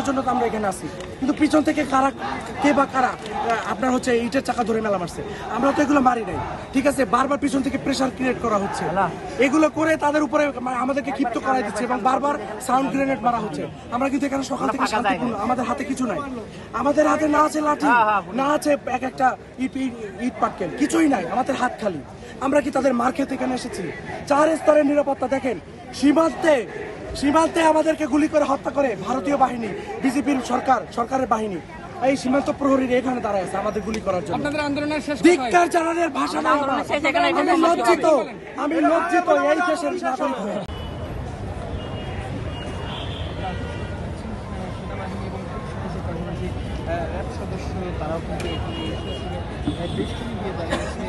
জন্য তো আমরা এখানে আসি, কিন্তু পিছন থেকে কারা কে বা কারা আপনার হচ্ছে ইটের চাকা ধরে মেলা মারছে, আমরা তো এগুলো মারি নাই। ঠিক আছে, বারবার পিছন থেকে প্রেসার ক্রিয়েট করা হচ্ছে, এগুলো করে তাদের উপরে আমাদেরকে ক্ষিপ্ত করাই দিচ্ছে এবং বারবার সাউন্ড গ্রেনেড মারা হচ্ছে। আমরা কিন্তু এখানে সকাল থেকে শান্তিপূর্ণ, আমাদের হাতে কিছু নাই, আমাদের হাতে না আছে লাঠি, না আছে এক একটা ইট পাটকেল, কিছুই নাই, আমাদের হাত খালি। আমরা কি তাদের মার খেতে এখানে এসেছি? 4 স্তরের নিরাপত্তা দেখেন, সীমান্তে আমাদেরকে গুলি করে হত্যা করে ভারতীয় বাহিনী, বিজেপির সরকারের বাহিনী, এই সীমান্ত প্রহরীর এখানে দাঁড়ায় আছে আমাদের গুলি করার জন্য। ধিক্কার জানানোর ভাষা না, আমি লজ্জিত এই দেশের নাগরিক হয়ে। সদস্য তারাও কিন্তু এখানে দেশটি দিয়ে দাঁড়িয়েছে।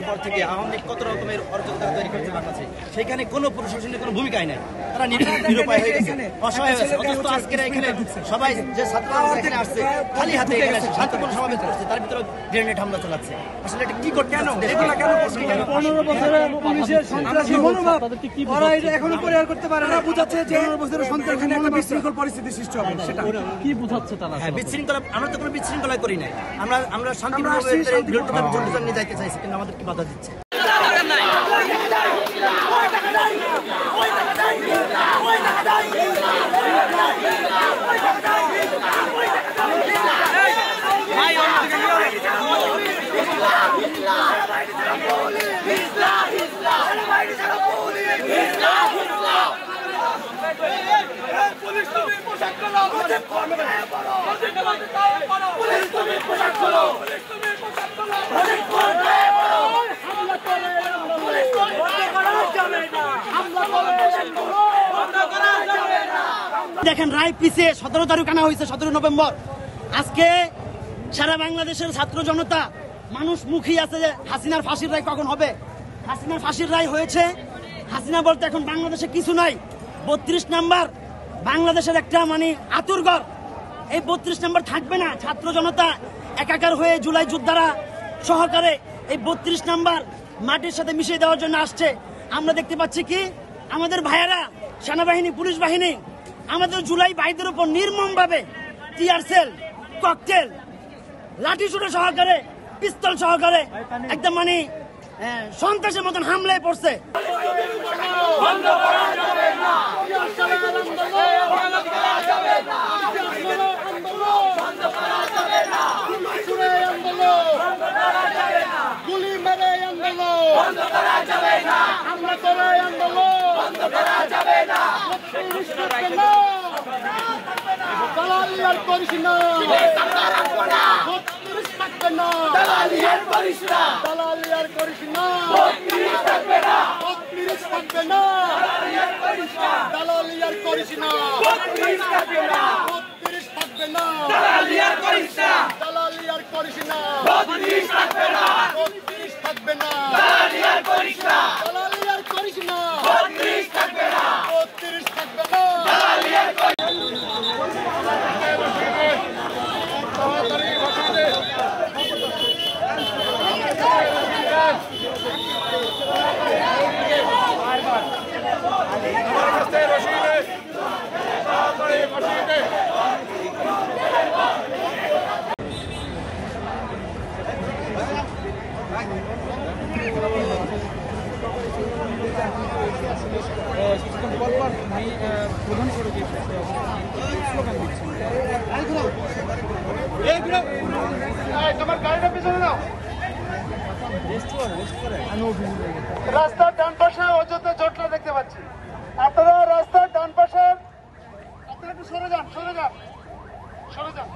পর থেকে আওয়ামী লীগ কত রকমের অর্জন তারা তৈরি করতে পারছে, সেখানে কোনো প্রশাসনের কোনো ভূমিকাই নাই, তারা নিরুপায় হয়ে গেছে, অসহায় হয়েছে। অথচ আজকের এখানে সবাই যে ছাত্ররা এখানে আসছে খালি হাতে এখানে আসছে, শান্তিপূর্ণ সমাবেশ করছে, তার ভিতরে গ্রেনেড হামলা চালাচ্ছে। আসলে এটা কি করতে, কেন 15 বছরের পুলিশের সন্ত্রাসী মনোভাব ওরা এটা এখনো পরিহার করতে পারে না। বুঝাচ্ছে যে 15 বছরের সন্ত্রাসী এখানে একটা বিশৃঙ্খল পরিস্থিতি সৃষ্টি হবে, সেটা কি বুঝাচ্ছে তারা? হ্যাঁ, বিশৃঙ্খলা, আমরা তো কোনো বিশৃঙ্খলা করি নাই, আমরা শান্তিপূর্ণ নিয়ে যাইতে চাইছি, কিন্তু আমাদের কি বাধা দিচ্ছে? দেখেন, রায় পিছে 17 তারিখ আনা হয়েছে, 17 নভেম্বর। আজকে সারা বাংলাদেশের ছাত্র জনতা মানুষ মুখী আছে যে হাসিনার ফাঁসির রায় কখন হবে। হাসিনার ফাঁসির রায় হয়েছে, হাসিনা বলতে এখন বাংলাদেশে কিছু নাই। 32 নাম্বার বাংলাদেশের একটা মানে আতুরঘর, এই 32 নাম্বার থাকবে না। ছাত্র জনতা একাকার হয়ে জুলাই যোদ্ধারা সহকারে এই 32 নাম্বার মাটির সাথে মিশিয়ে দেওয়ার জন্য আসছে। আমরা দেখতে পাচ্ছি কি আমাদের ভাইয়েরা, সেনাবাহিনী, পুলিশ বাহিনী আমাদের জুলাই ভাইদের উপর নির্মমভাবে টিয়ার সেল, ককটেল, লাঠি সুটা সহকারে, পিস্তল সহকারে একদম মানে সন্ত্রাসের মতন হামলায় পড়ছে। গুলি মেরে আন্দোলন আমরা করে আন্দোলন দালালি আর করিস না, দালালি আর করিস না, দালালি আর করিস না, থাকবে না, থাকবে না, দালালি আর করিস না, থাকবে না, থাকবে না, দালালি আর করিস না, দালালি আর করিস না, থাকবে না, থাকবে না, দালালি আর করিস না, দালালি আর করিস না, থাকবে না, থাকবে না, দালালি আর করিস না। Thank you. পরপর ভাই প্রধান সড়কে স্লোগান দিচ্ছেন। তোমার গাড়িটা পিছনে দাও। রেস্ট করে আমি অফিসে যাই। রাস্তার ডান পাশে অযোধ্যা জটলা দেখতে পাচ্ছি। আপনারা রাস্তার ডান পাশে আপনারা একটু সরে যান, সরে যান, সরে যান।